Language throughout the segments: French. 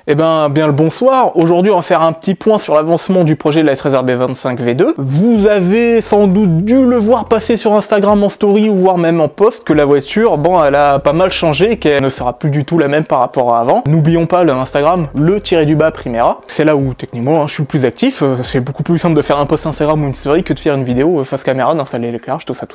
Eh ben, bien le bonsoir. Aujourd'hui, on va faire un petit point sur l'avancement du projet de la S-Réserve B25 V2. Vous avez sans doute dû le voir passer sur Instagram en story ou voire même en post que la voiture, bon, elle a pas mal changé et qu'elle ne sera plus du tout la même par rapport à avant. N'oublions pas l'Instagram, le-du-bas Primera. C'est là où, techniquement, je suis le plus actif. C'est beaucoup plus simple de faire un post Instagram ou une story que de faire une vidéo face caméra, d'installer l'éclairage, tout ça.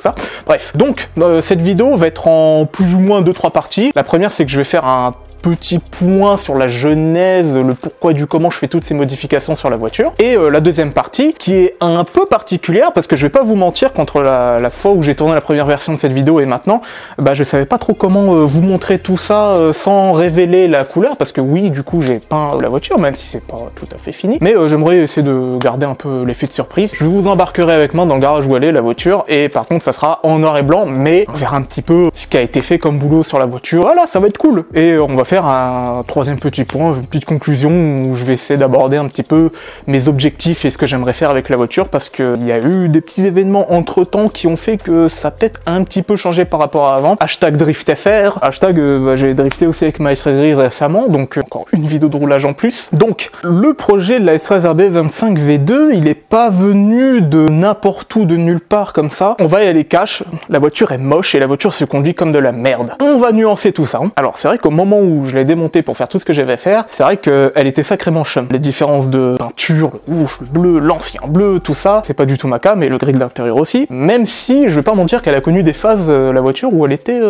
Bref. Donc, cette vidéo va être en plus ou moins 2-3 parties. La première, c'est que je vais faire un petit point sur la genèse, le pourquoi du comment je fais toutes ces modifications sur la voiture. Et la deuxième partie, qui est un peu particulière, parce que je vais pas vous mentir qu'entre la fois où j'ai tourné la première version de cette vidéo et maintenant, bah je savais pas trop comment vous montrer tout ça sans révéler la couleur, parce que oui, du coup j'ai peint la voiture, même si c'est pas tout à fait fini, mais j'aimerais essayer de garder un peu l'effet de surprise. Je vous embarquerai avec moi dans le garage où elle est, la voiture, et par contre ça sera en noir et blanc, mais on verra un petit peu ce qui a été fait comme boulot sur la voiture. Voilà, ça va être cool. Et on va faire un troisième petit point, une petite conclusion où je vais essayer d'aborder un petit peu mes objectifs et ce que j'aimerais faire avec la voiture, parce qu'il y a eu des petits événements entre temps qui ont fait que ça a peut-être un petit peu changé par rapport à avant. Hashtag DriftFR, hashtag j'ai drifté aussi avec ma S-Réserve récemment, donc encore une vidéo de roulage en plus. Donc le projet de la S-Réserve B25 V2, il est pas venu de n'importe où, de nulle part comme ça. On va y aller cash, la voiture est moche et la voiture se conduit comme de la merde. On va nuancer tout ça. Alors c'est vrai qu'au moment où je l'ai démontée pour faire tout ce que j'avais à faire, c'est vrai qu'elle était sacrément chum. Les différences de peinture, le rouge, le bleu, l'ancien bleu, tout ça, c'est pas du tout ma cam, et le gris de l'intérieur aussi. Même si, je vais pas mentir qu'elle a connu des phases, la voiture, où elle était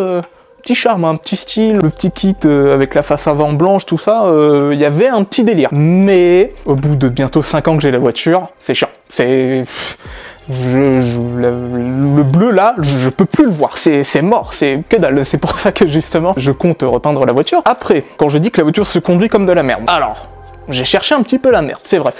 petit charme, un petit style, le petit kit avec la face avant blanche, tout ça, il y avait un petit délire. Mais au bout de bientôt 5 ans que j'ai la voiture, c'est chiant. C'est... le bleu là, je peux plus le voir, c'est mort, c'est que dalle. C'est pour ça que justement je compte repeindre la voiture. Après, quand je dis que la voiture se conduit comme de la merde, alors j'ai cherché un petit peu la merde, c'est vrai.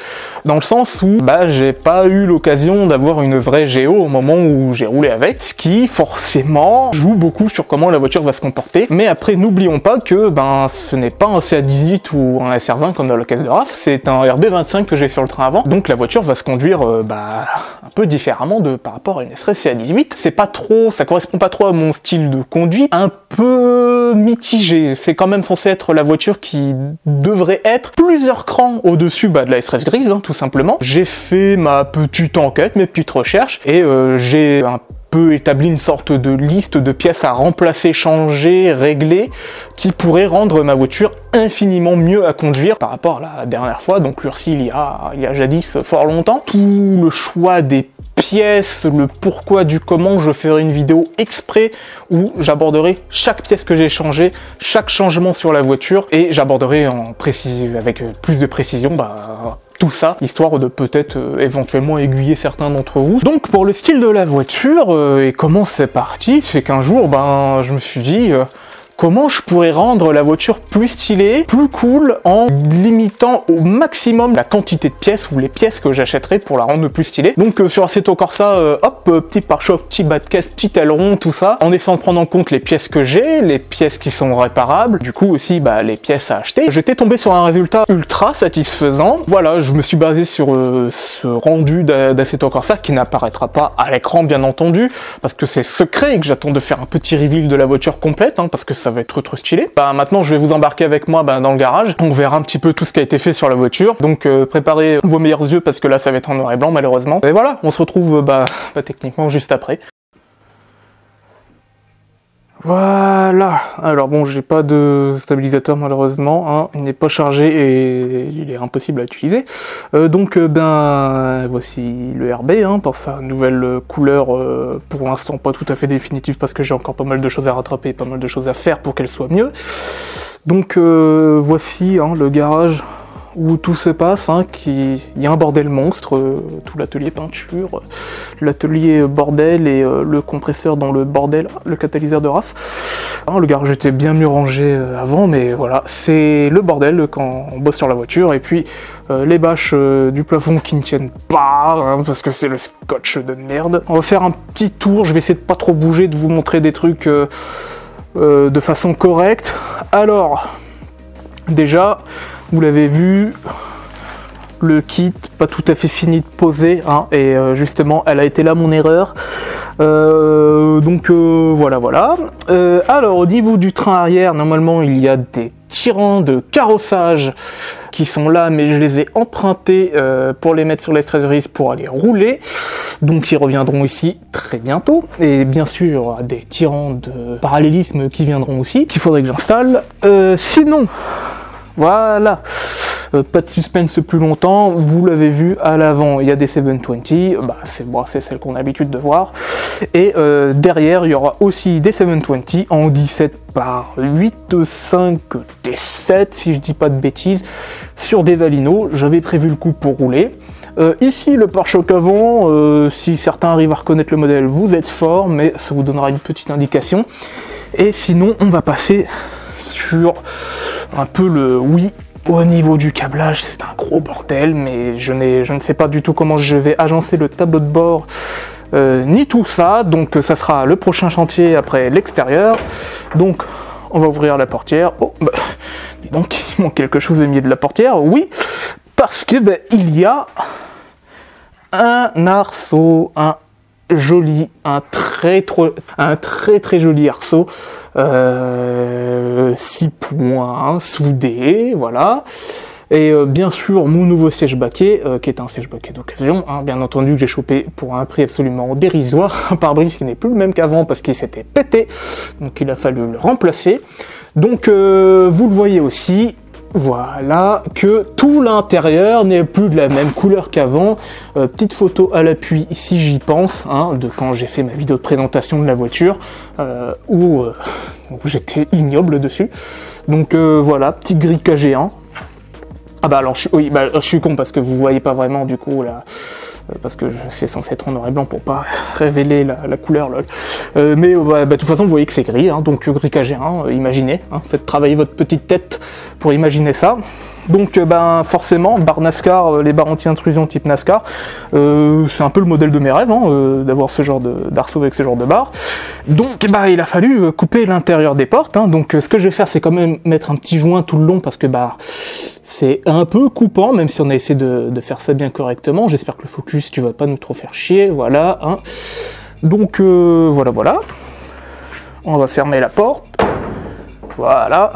Dans le sens où, bah, j'ai pas eu l'occasion d'avoir une vraie géo au moment où j'ai roulé avec, ce qui, forcément, joue beaucoup sur comment la voiture va se comporter. Mais après, n'oublions pas que, ben, ce n'est pas un CA18 ou un SR20 comme dans la caisse de RAF, c'est un RB25 que j'ai sur le train avant. Donc la voiture va se conduire, bah, un peu différemment par rapport à une SRS CA18. C'est pas trop, ça correspond pas trop à mon style de conduite. Un peu mitigé. C'est quand même censé être la voiture qui devrait être plusieurs crans au-dessus de la SRS grise, hein, tout simplement. J'ai fait ma petite enquête, mes petites recherches, et j'ai un peu établi une sorte de liste de pièces à remplacer, changer, régler, qui pourrait rendre ma voiture infiniment mieux à conduire par rapport à la dernière fois, donc l'URSI il y a jadis fort longtemps. Tout le choix des pièces, le pourquoi du comment, je ferai une vidéo exprès où j'aborderai chaque pièce que j'ai changée, chaque changement sur la voiture, et j'aborderai avec plus de précision, bah, tout ça, histoire de peut-être éventuellement aiguiller certains d'entre vous. Donc pour le style de la voiture, et comment c'est parti, c'est qu'un jour, ben, je me suis dit... comment je pourrais rendre la voiture plus stylée, plus cool, en limitant au maximum la quantité de pièces ou les pièces que j'achèterais pour la rendre plus stylée. Donc sur Assetto Corsa, hop, petit pare-choc, petit bas de caisse, petit aileron, tout ça, en essayant de prendre en compte les pièces que j'ai, les pièces qui sont réparables, du coup aussi bah, les pièces à acheter. J'étais tombé sur un résultat ultra satisfaisant. Voilà, je me suis basé sur ce rendu d'Assetto Corsa qui n'apparaîtra pas à l'écran bien entendu, parce que c'est secret et que j'attends de faire un petit reveal de la voiture complète, hein, parce que ça va être trop stylé. Bah maintenant je vais vous embarquer avec moi dans le garage, on verra un petit peu tout ce qui a été fait sur la voiture, donc préparez vos meilleurs yeux parce que là ça va être en noir et blanc malheureusement. Et voilà, on se retrouve techniquement juste après. Voilà, alors bon, j'ai pas de stabilisateur malheureusement, hein. Il n'est pas chargé et il est impossible à utiliser. Donc ben voici le RB, hein, pour sa nouvelle couleur, pour l'instant pas tout à fait définitive parce que j'ai encore pas mal de choses à rattraper, pas mal de choses à faire pour qu'elle soit mieux. Donc voici hein, le garage où tout se passe, hein, il y a un bordel monstre, tout l'atelier peinture, l'atelier bordel et le compresseur dans le bordel, le catalyseur de RAF. Hein, le garage était bien mieux rangé avant, mais voilà, c'est le bordel quand on bosse sur la voiture, et puis les bâches du plafond qui ne tiennent pas, hein, parce que c'est le scotch de merde. On va faire un petit tour, je vais essayer de pas trop bouger, de vous montrer des trucs de façon correcte. Alors, déjà, vous l'avez vu, le kit pas tout à fait fini de poser, hein, et justement elle a été là mon erreur. Voilà. Alors au niveau du train arrière, normalement il y a des tirants de carrossage qui sont là, mais je les ai empruntés pour les mettre sur les traiseries pour aller rouler. Donc ils reviendront ici très bientôt. Et bien sûr, des tirants de parallélisme qui viendront aussi, qu'il faudrait que j'installe. Sinon, voilà. Pas de suspense plus longtemps, vous l'avez vu à l'avant, il y a des 720, c'est celle qu'on a l'habitude de voir. Et derrière, il y aura aussi des 720 en 17 par 8.5 T7, si je dis pas de bêtises, sur des Valino. J'avais prévu le coup pour rouler. Ici, le pare-choc avant, si certains arrivent à reconnaître le modèle, vous êtes fort, mais ça vous donnera une petite indication. Et sinon, on va passer sur un peu le oui. Au niveau du câblage, c'est un gros bordel, mais je ne sais pas du tout comment je vais agencer le tableau de bord, ni tout ça, donc ça sera le prochain chantier après l'extérieur. Donc, on va ouvrir la portière. Oh, dis donc, il manque quelque chose au milieu de la portière, oui, parce que il y a un arceau, un très joli arceau, 6 points soudés, voilà. Et bien sûr mon nouveau siège baquet, qui est un siège baquet d'occasion, hein, bien entendu, que j'ai chopé pour un prix absolument dérisoire, un pare-brise qui n'est plus le même qu'avant parce qu'il s'était pété, donc il a fallu le remplacer. Donc vous le voyez aussi, voilà, que tout l'intérieur n'est plus de la même couleur qu'avant. Petite photo à l'appui si j'y pense, hein, de quand j'ai fait ma vidéo de présentation de la voiture, où j'étais ignoble dessus. Donc voilà, petite grille KG1. Ah bah alors je suis con parce que vous voyez pas vraiment du coup là, parce que c'est censé être en noir et blanc pour pas révéler la couleur lol. Mais de toute façon vous voyez que c'est gris, hein, donc gris KG1, imaginez, hein, faites travailler votre petite tête pour imaginer ça. Donc forcément, barre NASCAR, les barres anti-intrusion type NASCAR, c'est un peu le modèle de mes rêves, hein, d'avoir ce genre d'arceau avec ce genre de barre. Donc il a fallu couper l'intérieur des portes, hein. Donc ce que je vais faire, c'est quand même mettre un petit joint tout le long parce que c'est un peu coupant, même si on a essayé de faire ça bien correctement. J'espère que le focus, tu vas pas nous trop faire chier, voilà. Hein. Donc voilà. On va fermer la porte, voilà.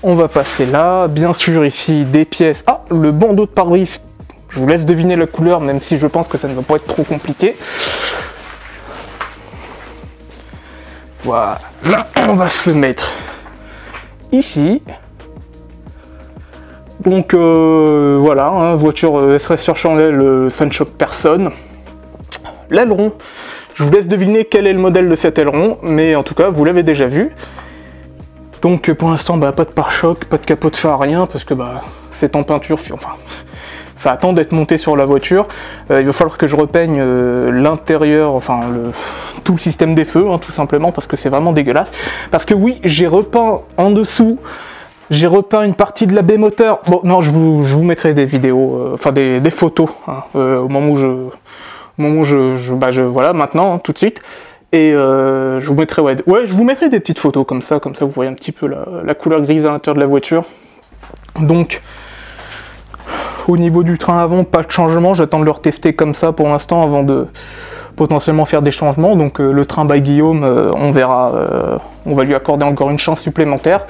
On va passer là, bien sûr ici des pièces. Ah, le bandeau de pare-brise, je vous laisse deviner la couleur, même si je pense que ça ne va pas être trop compliqué. Voilà, on va se mettre ici. Donc voilà, hein, voiture SRS sur chandelle, ça ne choque personne. L'aileron, je vous laisse deviner quel est le modèle de cet aileron, mais en tout cas, vous l'avez déjà vu. Donc pour l'instant, pas de pare-choc, pas de capot de phare, rien, parce que c'est en peinture, enfin, ça attend d'être monté sur la voiture. Il va falloir que je repeigne l'intérieur, enfin tout le système des feux, hein, tout simplement, parce que c'est vraiment dégueulasse. Parce que oui, j'ai repeint en dessous, j'ai repeint une partie de la baie moteur. Bon, non, je vous mettrai des vidéos, enfin des photos, hein, au moment où voilà, maintenant, hein, tout de suite. Et je vous mettrai je vous mettrai des petites photos comme ça vous voyez un petit peu la couleur grise à l'intérieur de la voiture. Donc au niveau du train avant, pas de changement, j'attends de le retester comme ça pour l'instant avant de potentiellement faire des changements. Donc le train by Guillaume, on verra, on va lui accorder encore une chance supplémentaire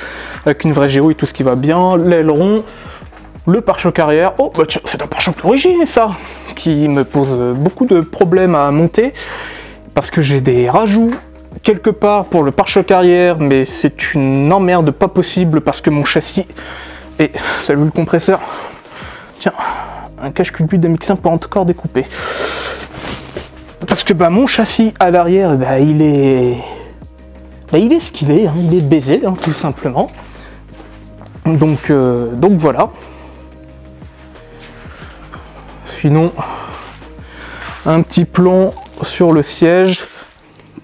avec une vraie géo et tout ce qui va bien. L'aileron, le pare-choc arrière, oh tiens, c'est un pare-choc d'origine ça, qui me pose beaucoup de problèmes à monter. Parce que j'ai des rajouts quelque part pour le pare-choc arrière, mais c'est une emmerde pas possible parce que mon châssis est... Salut le compresseur. Tiens, un cache-culbut de MX1 pour encore découper. Parce que mon châssis à l'arrière, il est ce qu'il est, hein, il est baisé, hein, tout simplement. Donc voilà. Sinon, un petit plomb sur le siège,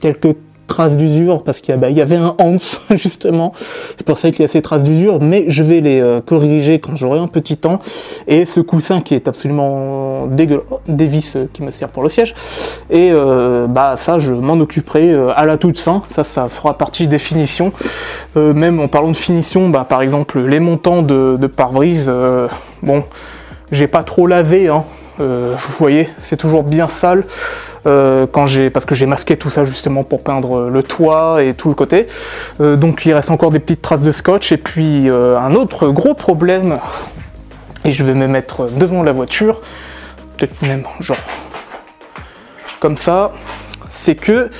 quelques traces d'usure parce qu'il y avait un Hans justement, c'est pour ça qu'il y a ces traces d'usure, mais je vais les corriger quand j'aurai un petit temps. Et ce coussin qui est absolument dégueulasse, des vis qui me servent pour le siège, et ça je m'en occuperai à la toute fin, ça fera partie des finitions. Même en parlant de finition, par exemple les montants de pare-brise, bon, j'ai pas trop lavé, hein. Vous voyez, c'est toujours bien sale parce que j'ai masqué tout ça justement pour peindre le toit et tout le côté. Donc il reste encore des petites traces de scotch. Et puis un autre gros problème, et je vais me mettre devant la voiture, peut-être même genre comme ça, c'est que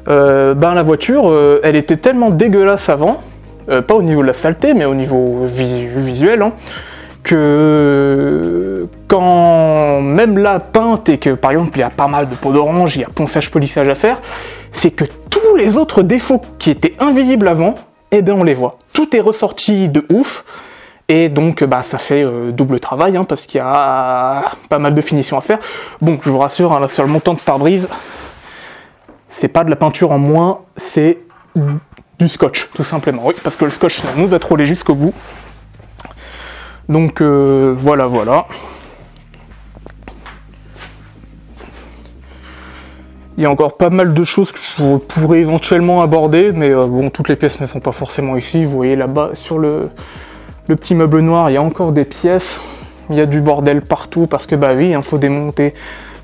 la voiture, elle était tellement dégueulasse avant, pas au niveau de la saleté, mais au niveau visuel, hein, que quand même la peinte et que par exemple il y a pas mal de peau d'orange, il y a ponçage polissage à faire, c'est que tous les autres défauts qui étaient invisibles avant, eh ben on les voit. Tout est ressorti de ouf. Et donc ça fait double travail, hein, parce qu'il y a pas mal de finitions à faire. Bon, je vous rassure, hein, là, sur le montant de pare-brise, c'est pas de la peinture en moins, c'est du scotch, tout simplement. Oui, parce que le scotch nous a trollé jusqu'au bout. Donc voilà. Il y a encore pas mal de choses que je pourrais éventuellement aborder, mais bon, toutes les pièces ne sont pas forcément ici. Vous voyez là-bas, sur le petit meuble noir, il y a encore des pièces, il y a du bordel partout, parce que bah oui, il faut démonter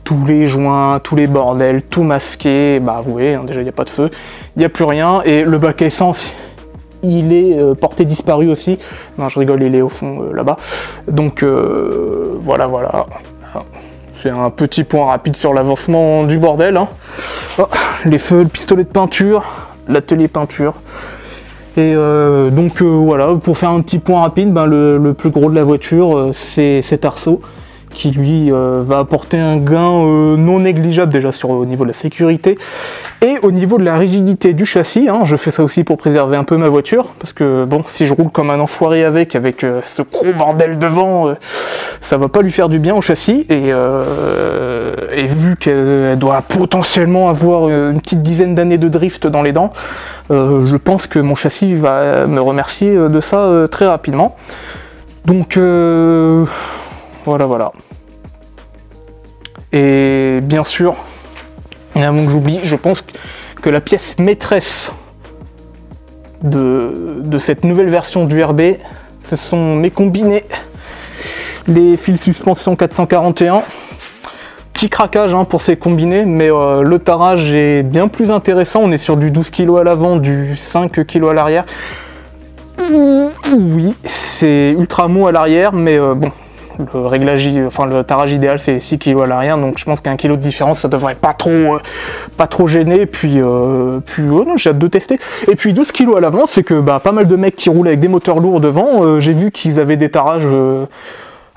tous les joints, tous les bordels, tout masquer, bah vous voyez, hein, déjà il n'y a pas de feu, il n'y a plus rien, et le bac à essence, il est porté disparu aussi, non je rigole, il est au fond là-bas, donc voilà, c'est un petit point rapide sur l'avancement du bordel, hein. Oh, les feux, le pistolet de peinture, l'atelier peinture. Et donc voilà, pour faire un petit point rapide, le plus gros de la voiture, c'est cet arceau qui lui va apporter un gain non négligeable déjà au niveau de la sécurité et au niveau de la rigidité du châssis, hein. Je fais ça aussi pour préserver un peu ma voiture, parce que bon, si je roule comme un enfoiré avec ce gros bordel devant, ça va pas lui faire du bien au châssis, et vu qu'elle doit potentiellement avoir une petite dizaine d'années de drift dans les dents, je pense que mon châssis va me remercier de ça très rapidement. Donc voilà. Et bien sûr, avant que j'oublie, je pense que la pièce maîtresse de cette nouvelle version du RB, ce sont mes combinés, les fils suspension 441. Petit craquage hein, pour ces combinés, mais le tarage est bien plus intéressant. On est sur du 12 kg à l'avant, du 5 kg à l'arrière. Oui, c'est ultra mou à l'arrière, mais bon, le tarage idéal c'est 6 kg à l'arrière, donc je pense qu'un kilo de différence ça devrait pas trop gêner. Puis non, j'ai hâte de tester. Et puis 12 kg à l'avant, c'est que pas mal de mecs qui roulent avec des moteurs lourds devant, j'ai vu qu'ils avaient des tarages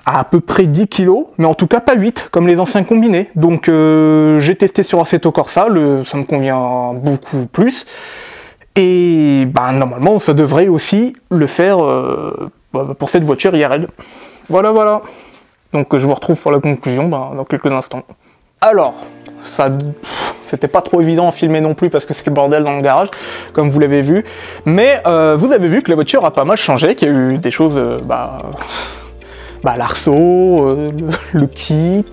à peu près 10 kg, mais en tout cas pas 8 comme les anciens combinés. Donc j'ai testé sur Assetto Corsa, ça me convient beaucoup plus. Et normalement ça devrait aussi le faire pour cette voiture IRL. Voilà. Donc je vous retrouve pour la conclusion dans quelques instants. Alors, ça c'était pas trop évident à filmer non plus parce que c'est le bordel dans le garage, comme vous l'avez vu. Mais vous avez vu que la voiture a pas mal changé, qu'il y a eu des choses... l'arceau, le kit,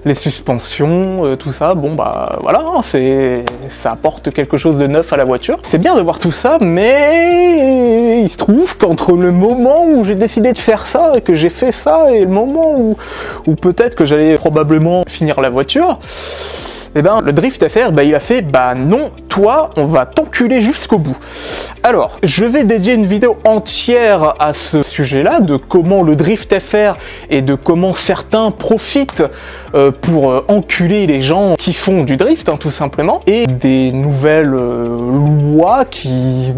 les suspensions, tout ça, voilà, ça apporte quelque chose de neuf à la voiture. C'est bien de voir tout ça, mais il se trouve qu'entre le moment où j'ai décidé de faire ça, et que j'ai fait ça, et le moment où peut-être que j'allais probablement finir la voiture, le Drift FR, il a fait, non, toi, on va t'enculer jusqu'au bout. Alors, je vais dédier une vidéo entière à ce sujet-là, de comment le Drift FR et de comment certains profitent pour enculer les gens qui font du drift, hein, tout simplement, et des nouvelles lois qui,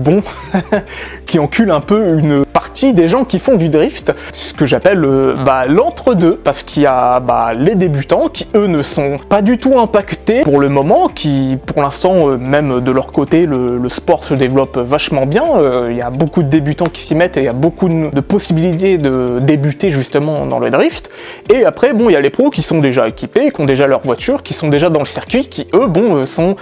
qui enculent un peu une partie des gens qui font du drift, ce que j'appelle l'entre-deux, parce qu'il y a les débutants qui, eux, ne sont pas du tout impactés pour le moment, qui, pour l'instant, même de leur côté, le sport se développe vachement bien, il y a beaucoup de débutants qui s'y mettent et il y a beaucoup de possibilités de débuter justement dans le drift, et après, il y a les pros qui sont déjà équipés, qui ont déjà leur voiture, qui sont déjà dans le circuit, qui, eux, sont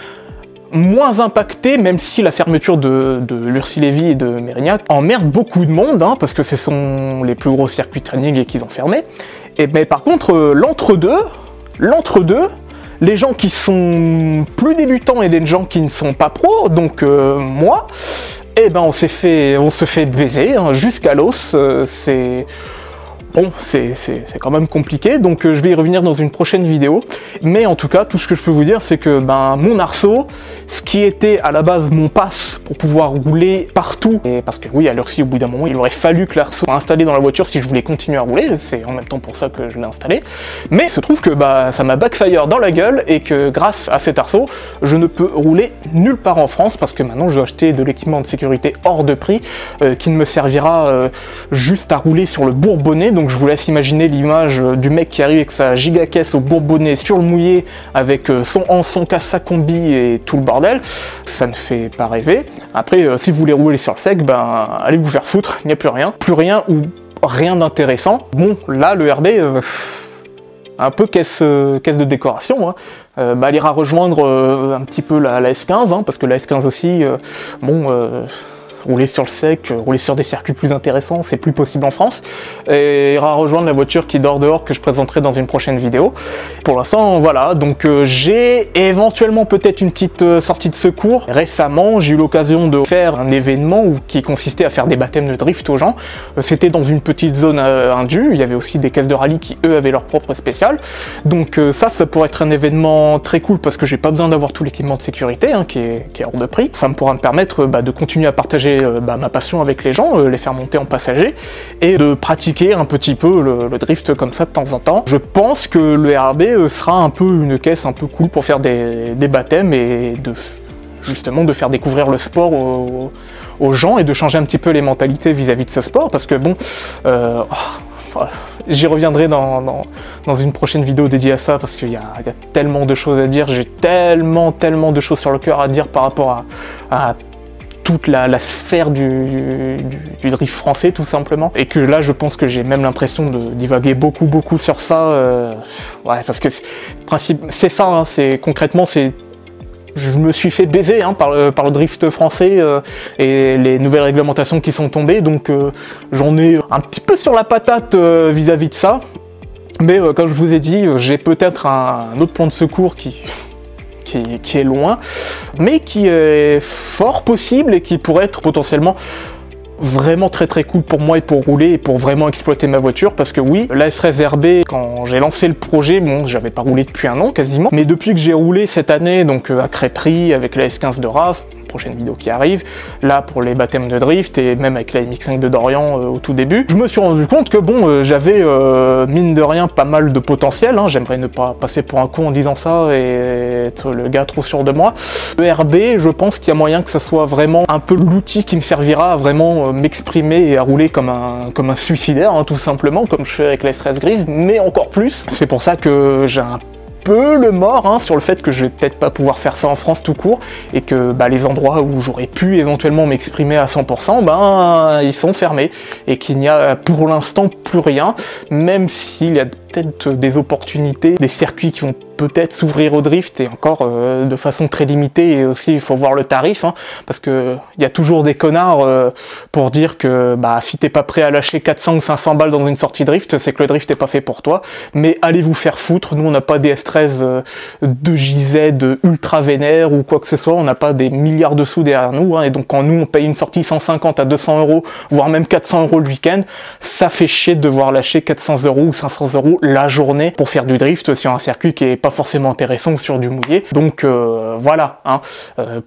moins impactés, même si la fermeture de Lurcy Lévy et de Mérignac emmerde beaucoup de monde, hein, parce que ce sont les plus gros circuits de training et qu'ils ont fermé. Mais par contre, l'entre-deux, les gens qui sont plus débutants et les gens qui ne sont pas pros, donc moi, on se fait baiser hein, jusqu'à l'os. Bon, c'est quand même compliqué, donc je vais y revenir dans une prochaine vidéo. Mais en tout cas, tout ce que je peux vous dire, c'est que mon arceau, ce qui était à la base mon pass pour pouvoir rouler partout, et parce que oui, à l'heure-ci, au bout d'un moment, il aurait fallu que l'arceau soit installé dans la voiture si je voulais continuer à rouler, c'est en même temps pour ça que je l'ai installé. Mais il se trouve que ça m'a backfire dans la gueule, et que grâce à cet arceau, je ne peux rouler nulle part en France, parce que maintenant je dois acheter de l'équipement de sécurité hors de prix, qui ne me servira juste à rouler sur le Bourbonnais. Donc je vous laisse imaginer l'image du mec qui arrive avec sa giga caisse au Bourbonnais sur le mouillé avec son hanche, son casse, sa combi et tout le bordel. Ça ne fait pas rêver. Après, si vous voulez rouler sur le sec, allez vous faire foutre, il n'y a plus rien ou rien d'intéressant. Bon, là le RB, un peu caisse de décoration, hein. Elle ira rejoindre un petit peu la S15, hein, parce que la S15 aussi, rouler sur le sec, rouler sur des circuits plus intéressants, c'est plus possible en France. Et ira rejoindre la voiture qui dort dehors que je présenterai dans une prochaine vidéo. Pour l'instant, voilà, donc j'ai éventuellement peut-être une petite sortie de secours. Récemment, j'ai eu l'occasion de faire un événement qui consistait à faire des baptêmes de drift aux gens. C'était dans une petite zone indue, il y avait aussi des caisses de rallye qui, eux, avaient leur propre spécial. Donc ça pourrait être un événement très cool parce que j'ai pas besoin d'avoir tout l'équipement de sécurité, hein, qui est hors de prix. Ça pourra me permettre de continuer à partager ma passion avec les gens, les faire monter en passager et de pratiquer un petit peu le drift comme ça de temps en temps. Je pense que le RB sera un peu une caisse un peu cool pour faire des baptêmes et justement de faire découvrir le sport aux gens et de changer un petit peu les mentalités vis-à-vis de ce sport, parce que j'y reviendrai dans une prochaine vidéo dédiée à ça, parce qu'il y a tellement de choses à dire, j'ai tellement de choses sur le cœur à dire par rapport à toute la sphère du drift français, tout simplement, et que là je pense que j'ai même l'impression de divaguer beaucoup sur ça, parce que c'est ça, hein, concrètement je me suis fait baiser, hein, par le drift français et les nouvelles réglementations qui sont tombées, donc j'en ai un petit peu sur la patate vis-à-vis de ça, mais comme je vous ai dit, j'ai peut-être un autre plan de secours qui est loin, mais qui est fort possible et qui pourrait être potentiellement vraiment très cool pour moi et pour rouler et pour vraiment exploiter ma voiture, parce que oui, la S13 RB, quand j'ai lancé le projet, j'avais pas roulé depuis un an quasiment, mais depuis que j'ai roulé cette année, donc à Crêperie avec la S15 de RAV, prochaine vidéo qui arrive, là pour les baptêmes de drift et même avec la MX5 de Dorian au tout début, je me suis rendu compte que j'avais mine de rien pas mal de potentiel, hein. J'aimerais ne pas passer pour un con en disant ça et être le gars trop sûr de moi. Le RB, je pense qu'il y a moyen que ça soit vraiment un peu l'outil qui me servira à vraiment m'exprimer et à rouler comme un suicidaire, hein, tout simplement, comme je fais avec la S13 grise, mais encore plus. C'est pour ça que j'ai un peu le mort, hein, sur le fait que je vais peut-être pas pouvoir faire ça en France tout court, et que les endroits où j'aurais pu éventuellement m'exprimer à 100%, ils sont fermés, et qu'il n'y a pour l'instant plus rien, même s'il y a peut-être des opportunités, des circuits qui vont peut-être s'ouvrir au drift, et encore de façon très limitée, et aussi il faut voir le tarif, hein, parce que il y a toujours des connards pour dire que si t'es pas prêt à lâcher 400 ou 500 balles dans une sortie drift, c'est que le drift est pas fait pour toi, mais allez vous faire foutre, nous on n'a pas des S13 de JZ ultra vénère ou quoi que ce soit, on n'a pas des milliards de sous derrière nous, hein, et donc quand nous on paye une sortie 150 à 200 euros, voire même 400 euros le week-end, ça fait chier de devoir lâcher 400 euros ou 500 euros la journée pour faire du drift sur un circuit qui est pas forcément intéressant ou sur du mouillé. Donc voilà, hein,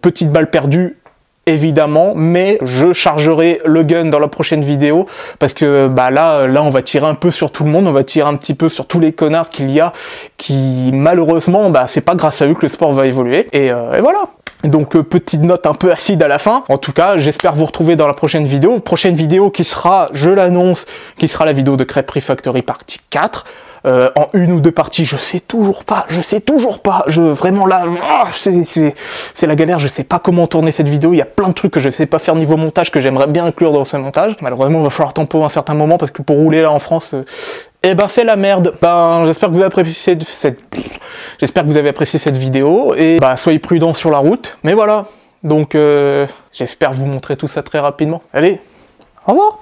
petite balle perdue évidemment, mais je chargerai le gun dans la prochaine vidéo, parce que là on va tirer un peu sur tout le monde, on va tirer un petit peu sur tous les connards qu'il y a, qui malheureusement c'est pas grâce à eux que le sport va évoluer, et voilà. Donc petite note un peu acide à la fin. En tout cas, j'espère vous retrouver dans la prochaine vidéo qui sera, je l'annonce, qui sera la vidéo de Crêperie Factory partie 4. En une ou deux parties, je sais toujours pas, vraiment là, c'est la galère, je sais pas comment tourner cette vidéo, il y a plein de trucs que je sais pas faire niveau montage, que j'aimerais bien inclure dans ce montage. Malheureusement, il va falloir tempo à un certain moment, parce que pour rouler là en France, c'est la merde. J'espère que vous avez apprécié cette vidéo, et soyez prudents sur la route, mais voilà. Donc j'espère vous montrer tout ça très rapidement. Allez, au revoir.